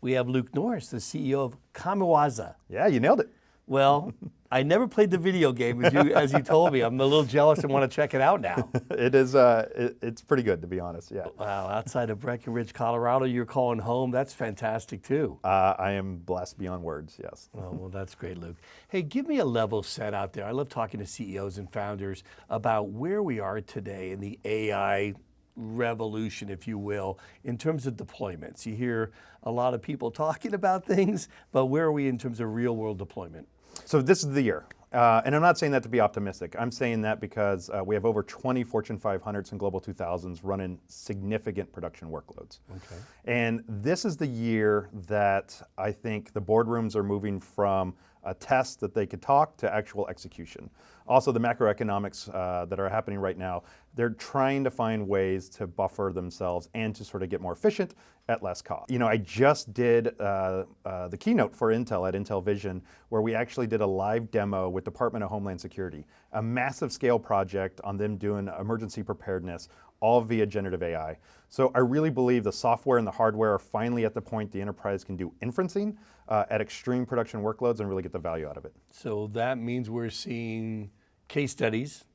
we have Luke Norris, the CEO of Kamawaza. Yeah, you nailed it. Well, I never played the video game as you told me. I'm a little jealous and want to check it out now. It is. It's pretty good, to be honest. Yeah. Wow, outside of Breckenridge, Colorado, you're calling home. That's fantastic too. I am blessed beyond words. Yes. Oh, well, that's great, Luke. Hey, give me a level set out there. I love talking to CEOs and founders about where we are today in the AI revolution, if you will, in terms of deployments. You hear a lot of people talking about things, but where are we in terms of real world deployment? So this is the year. And I'm not saying that to be optimistic. I'm saying that because we have over 20 Fortune 500s and Global 2000s running significant production workloads. Okay. And this is the year that I think the boardrooms are moving from a test that they could talk to actual execution. Also, the macroeconomics that are happening right now, they're trying to find ways to buffer themselves and to sort of get more efficient at less cost. You know, I just did the keynote for Intel at Intel Vision, where we actually did a live demo with Department of Homeland Security, a massive scale project on them doing emergency preparedness, all via generative AI. So I really believe the software and the hardware are finally at the point the enterprise can do inferencing at extreme production workloads and really get the value out of it. So that means we're seeing case studies,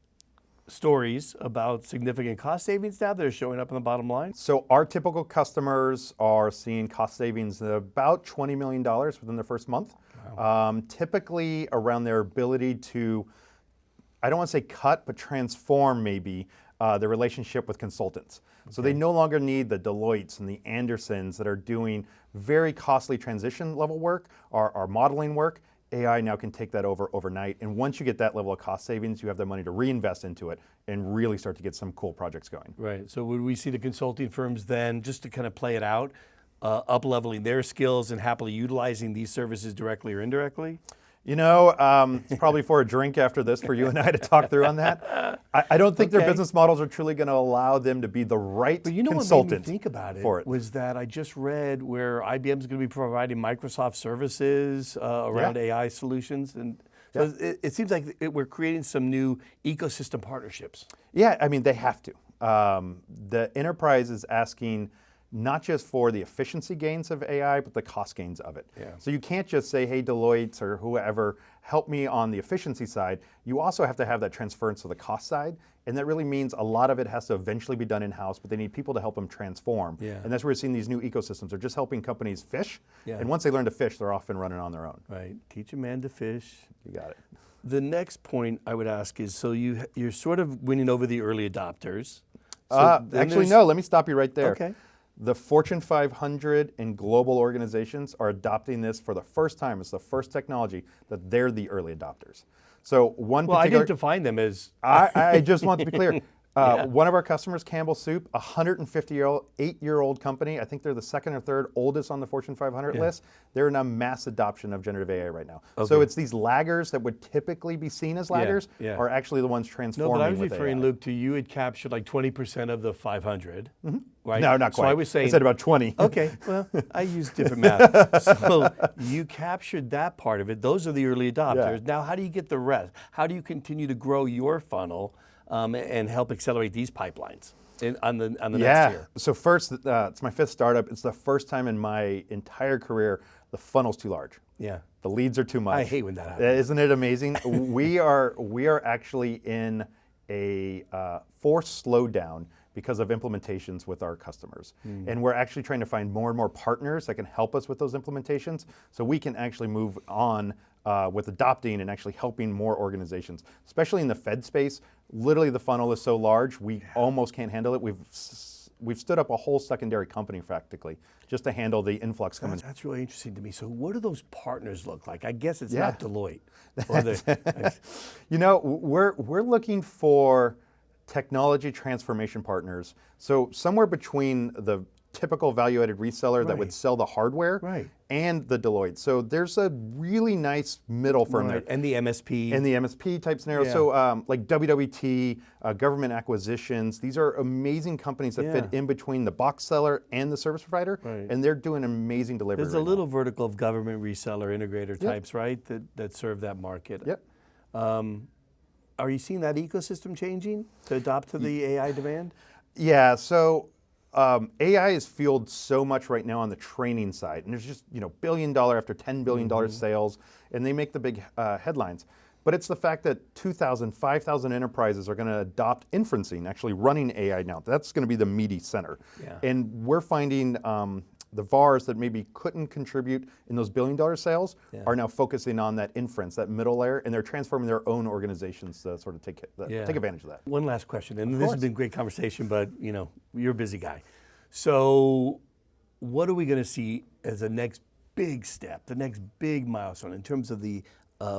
stories about significant cost savings now that are showing up on the bottom line? So our typical customers are seeing cost savings of about $20 million within their first month. Wow. Typically around their ability to, I don't want to say cut, but transform maybe the relationship with consultants. Okay. So they no longer need the Deloittes and the Andersons that are doing very costly transition level work or modeling work. AI now can take that over overnight. And once you get that level of cost savings, you have the money to reinvest into it and really start to get some cool projects going. Right, so would we see the consulting firms then, just to kind of play it out, up-leveling their skills and happily utilizing these services directly or indirectly? You know, it's probably for a drink after this for you and I to talk through on that. I don't think their business models are truly going to allow them to be the right but you know consultant. What made me think about it was that I just read where IBM is going to be providing Microsoft services around AI solutions, and so it seems like we're creating some new ecosystem partnerships. Yeah, I mean they have to. The enterprise is asking not just for the efficiency gains of AI, but the cost gains of it. Yeah. So you can't just say, hey, Deloitte or whoever, help me on the efficiency side. You also have to have that transference to the cost side. And that really means a lot of it has to eventually be done in-house, but they need people to help them transform. Yeah. And that's where we're seeing these new ecosystems. They're just helping companies fish. Yeah. And once they learn to fish, they're off and running on their own. Right, teach a man to fish. You got it. The next point I would ask is, so you're sort of winning over the early adopters. So actually, no, let me stop you right there. Okay. The Fortune 500 and global organizations are adopting this for the first time. It's the first technology that they're the early adopters. So one Well, I didn't define them as... I just want to be clear. One of our customers, Campbell Soup, a 158-year-old company. I think they're the second or third oldest on the Fortune 500 list. They're in a mass adoption of generative AI right now. Okay. So it's these laggers that would typically be seen as laggers are actually the ones transforming with AI. No, but I was referring, Luke, to you had captured like 20% of the 500. Mm-hmm. Right? No, not quite. So I was saying, I said about 20. Okay, well, I used different math. So you captured that part of it. Those are the early adopters. Yeah. Now, how do you get the rest? How do you continue to grow your funnel and help accelerate these pipelines on the next year? So first, it's my fifth startup. It's the first time in my entire career the funnel's too large. Yeah. The leads are too much. I hate when that happens. Isn't it amazing? we are actually in a forced slowdown because of implementations with our customers. And we're actually trying to find more and more partners that can help us with those implementations so we can actually move on with adopting and actually helping more organizations, especially in the Fed space. Literally the funnel is so large, we almost can't handle it. We've stood up a whole secondary company practically just to handle the influx coming. That's really interesting to me. So what do those partners look like? I guess it's not Deloitte. You know, we're looking for technology transformation partners. So somewhere between the typical value-added reseller that would sell the hardware and the Deloitte. So there's a really nice middle firm there. And the MSP. And the MSP type scenario. So like WWT, government acquisitions, these are amazing companies that fit in between the box seller and the service provider, and they're doing amazing delivery. There's a little vertical of government reseller integrator types, right, that serve that market. Yep. Are you seeing that ecosystem changing to adopt to the AI demand? Yeah, so AI is fueled so much right now on the training side, and there's just $1 billion after $10 billion sales, and they make the big headlines. But it's the fact that 2,000, 5,000 enterprises are going to adopt inferencing, actually running AI now. That's going to be the meaty center. Yeah. And we're finding the VARs that maybe couldn't contribute in those $1 billion sales are now focusing on that inference, that middle layer, and they're transforming their own organizations to sort of take advantage of that. One last question, and this has been a great conversation, but you're a busy guy. So what are we going to see as the next big step, the next big milestone in terms of the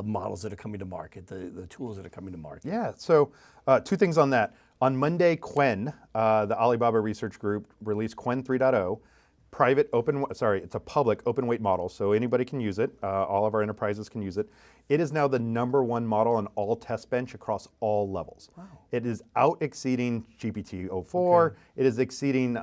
models that are coming to market, the tools that are coming to market? Yeah, so two things on that. On Monday, Quen, the Alibaba Research Group, released Quen 3.0. It's a public open weight model, so anybody can use it. All of our enterprises can use it. It is now the #1 model on all test bench across all levels. Wow. It is out exceeding GPT-04. It is exceeding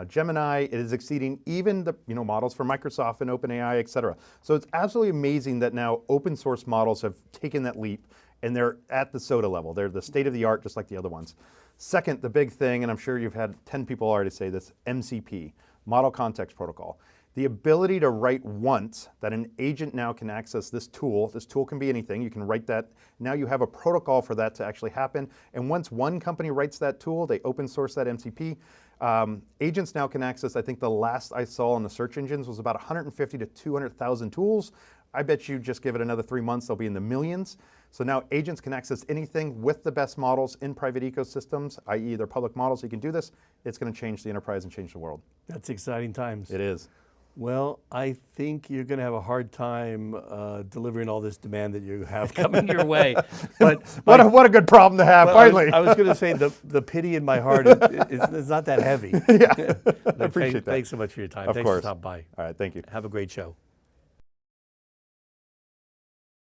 Gemini. It is exceeding even the models from Microsoft and OpenAI, et cetera. So it's absolutely amazing that now open source models have taken that leap, and they're at the SOTA level. They're the state of the art, just like the other ones. Second, the big thing, and I'm sure you've had 10 people already say this, MCP. Model Context Protocol. The ability to write once that an agent now can access this tool can be anything, you can write that, now you have a protocol for that to actually happen, and once one company writes that tool, they open source that MCP, agents now can access, I think the last I saw on the search engines was about 150 to 200,000 tools. I bet you just give it another 3 months, they'll be in the millions. So now agents can access anything with the best models in private ecosystems, i.e. they're public models, you can do this. It's going to change the enterprise and change the world. That's exciting times. It is. Well, I think you're going to have a hard time delivering all this demand that you have coming your way. But what a good problem to have, finally. I was going to say the pity in my heart is not that heavy. Yeah, I appreciate that. Thanks so much for your time. Of Thanks course. for stopping by. All right, thank you. Have a great show.